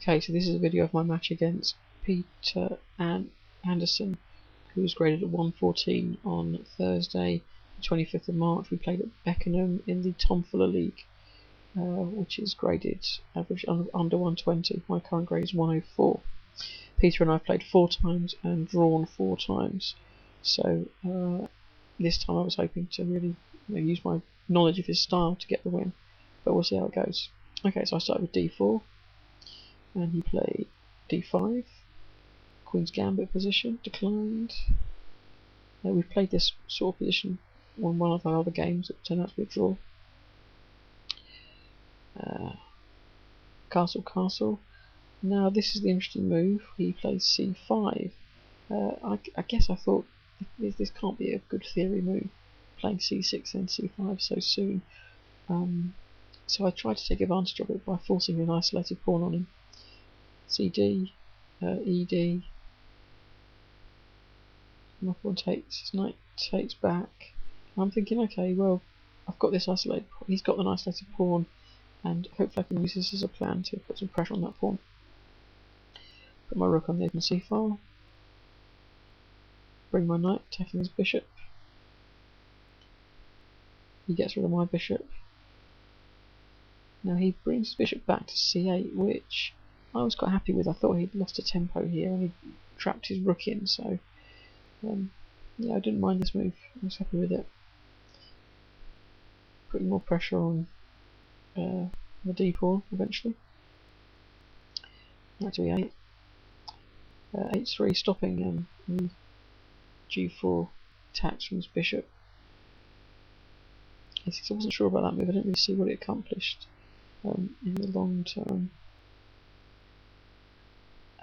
Okay, so this is a video of my match against Peter and Anderson, who was graded at 114 on Thursday, 25th of March. We played at Beckenham in the Tom Fuller League, which is graded average under 120. My current grade is 104. Peter and I have played 4 times and drawn 4 times. So this time I was hoping to really use my knowledge of his style to get the win, but we'll see how it goes. Okay, so I started with d4, and he played d5, Queen's Gambit position, declined. We've played this sort of position on one of our other games that turned out to be a draw. Castle, castle. Now this is the interesting move. He plays c5. I guess I thought this can't be a good theory move, playing c6 and c5 so soon. So I tried to take advantage of it by forcing an isolated pawn on him. cd, ed. My pawn takes, his knight takes back. I'm thinking, okay, well, I've got this isolated pawn. He's got an isolated pawn, and hopefully I can use this as a plan to put some pressure on that pawn. Put my rook on the open c file. Bring my knight, attacking his bishop. He gets rid of my bishop. Now he brings his bishop back to c8, which I was quite happy with. I thought he'd lost a tempo here and he'd trapped his rook in, so yeah, I didn't mind this move. I was happy with it. Putting more pressure on the d pawn eventually. Knight to e8. h3 stopping the g4 attacks from his bishop. I wasn't sure about that move. I didn't really see what it accomplished in the long term.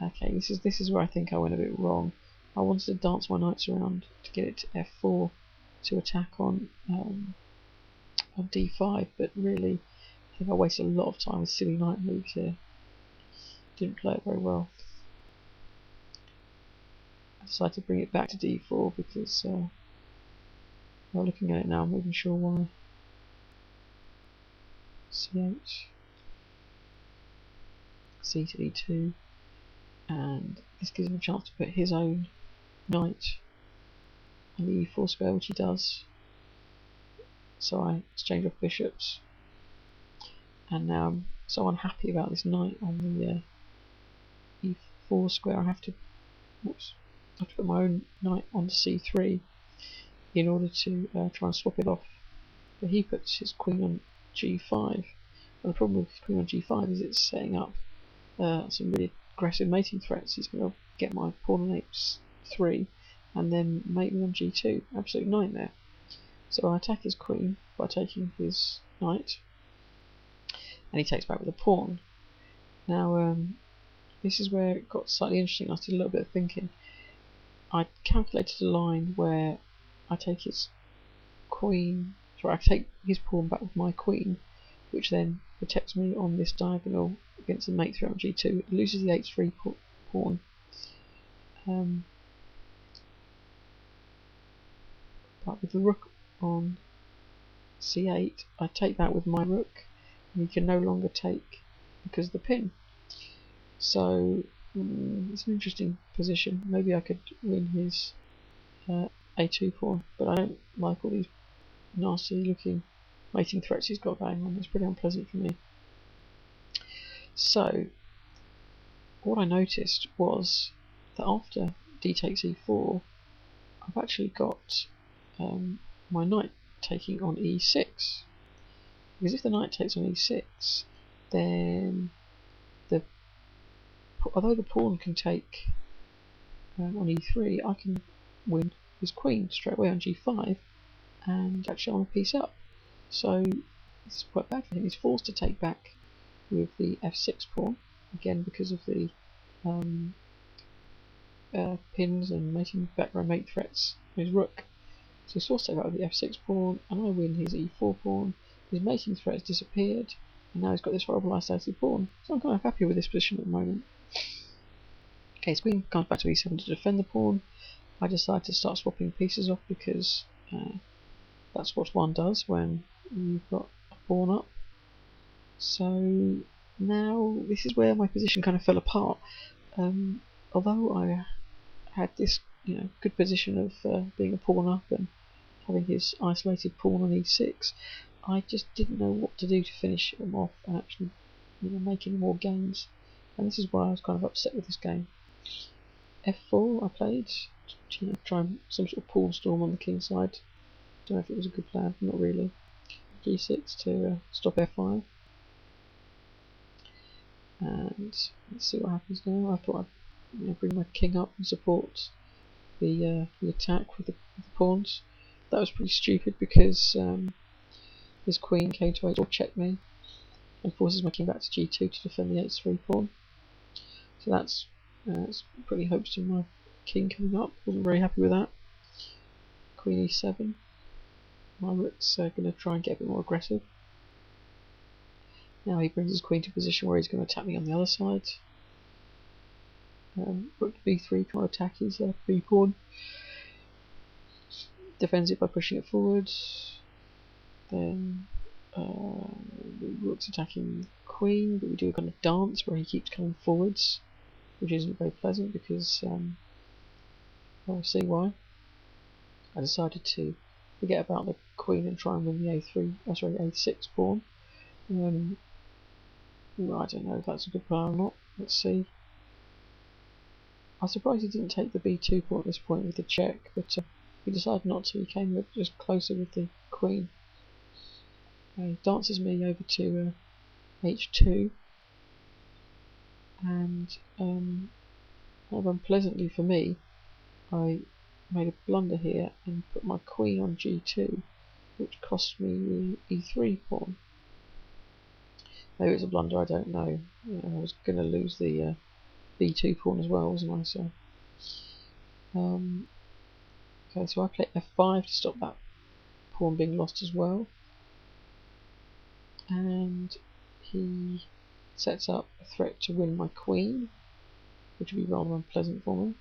Okay, this is where I think I went a bit wrong. I wanted to dance my knights around to get it to f4 to attack on d5, but really I think I wasted a lot of time with silly knight moves here. Didn't play it very well. I decided to bring it back to d4 because while looking at it now I'm not even sure why. c8, c to d2, and this gives him a chance to put his own knight on the e4 square, which he does. So I exchange off bishops, and now I'm so unhappy about this knight on the e4 square. I have to put my own knight on c3 in order to try and swap it off. But he puts his queen on g5. And the problem with queen on g5 is it's setting up some really aggressive mating threats. He's going to get my pawn on h3 and then mate me on g2. Absolute nightmare. So I attack his queen by taking his knight, and he takes back with a pawn. Now this is where it got slightly interesting. I did a little bit of thinking. I calculated a line where I take his queen, sorry, I take his pawn back with my queen, which then protects me on this diagonal against the mate threat on g2. It loses the h3 pawn. But with the rook on c8, I take that with my rook, and he can no longer take because of the pin. So it's an interesting position. Maybe I could win his a2 pawn, but I don't like all these nasty looking mating threats he's got going on. It's pretty unpleasant for me. So what I noticed was that after d takes e4, I've actually got my knight taking on e6, because if the knight takes on e6, then although the pawn can take on e3, I can win his queen straight away on g5 and actually I'm a piece up. So this is quite bad for him. He's forced to take back with the f6 pawn, again because of the pins and making background mate threats on his rook. So he's forced to take back with the f6 pawn, and I win his e4 pawn. His mating threat has disappeared, and now he's got this horrible isolated pawn. So I'm kind of happy with this position at the moment. Okay, his queen comes back to e7 to defend the pawn. I decide to start swapping pieces off because that's what one does when you've got a pawn up. So Now this is where my position kind of fell apart. Although I had this good position of being a pawn up and having his isolated pawn on e6, I just didn't know what to do to finish him off and actually make any more gains. And this is why I was kind of upset with this game. f4 I played to try some sort of pawn storm on the king side. Don't know if it was a good plan, not really. g6 to stop f5. And let's see what happens now. I thought I'd bring my king up and support the attack with the pawns. That was pretty stupid because his queen came to h4 check me and forces my king back to g2 to defend the h3 pawn. So that's pretty hopes to my king coming up. Wasn't very happy with that. Queen e7. My rook's going to try and get a bit more aggressive. Now he brings his queen to a position where he's going to attack me on the other side. Rook b3 trying to attack his b pawn. Defends it by pushing it forward. Then the rook's attacking queen, but we do a kind of dance where he keeps coming forwards, which isn't very pleasant because I'll see why. I decided to forget about the queen and try and win the a6 pawn. I don't know if that's a good plan or not. Let's see. I was surprised he didn't take the b2 pawn at this point with the check, but he decided not to. He came just closer with the queen. He dances me over to h2, and kind of unpleasantly for me, I made a blunder here and put my queen on g2, which cost me the e3 pawn. Maybe it's a blunder, I don't know. I was going to lose the b2 pawn as well, wasn't I? So, okay, so I play f5 to stop that pawn being lost as well. And he sets up a threat to win my queen, which would be rather unpleasant for me.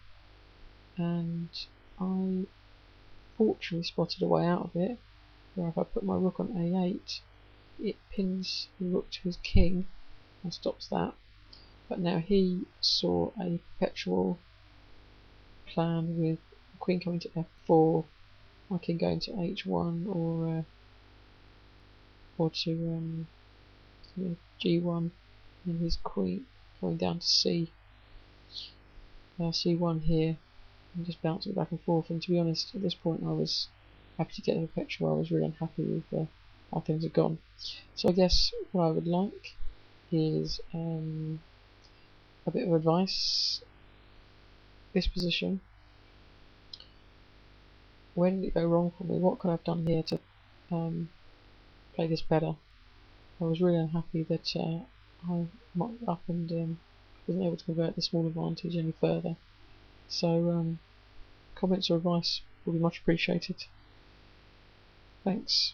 And I fortunately spotted a way out of it, where if I put my rook on a8, it pins the rook to his king and stops that. But now he saw a perpetual plan with the queen coming to f4, my king going to h1 or to g1, and his queen going down to c1 here, and just bouncing back and forth. And to be honest, at this point I was happy to get the perpetual. I was really unhappy with how things had gone. So I guess what I would like is a bit of advice. This position, where did it go wrong for me? What could I have done here to play this better? I was really unhappy that I mucked up and wasn't able to convert the small advantage any further. So comments or advice will be much appreciated. Thanks.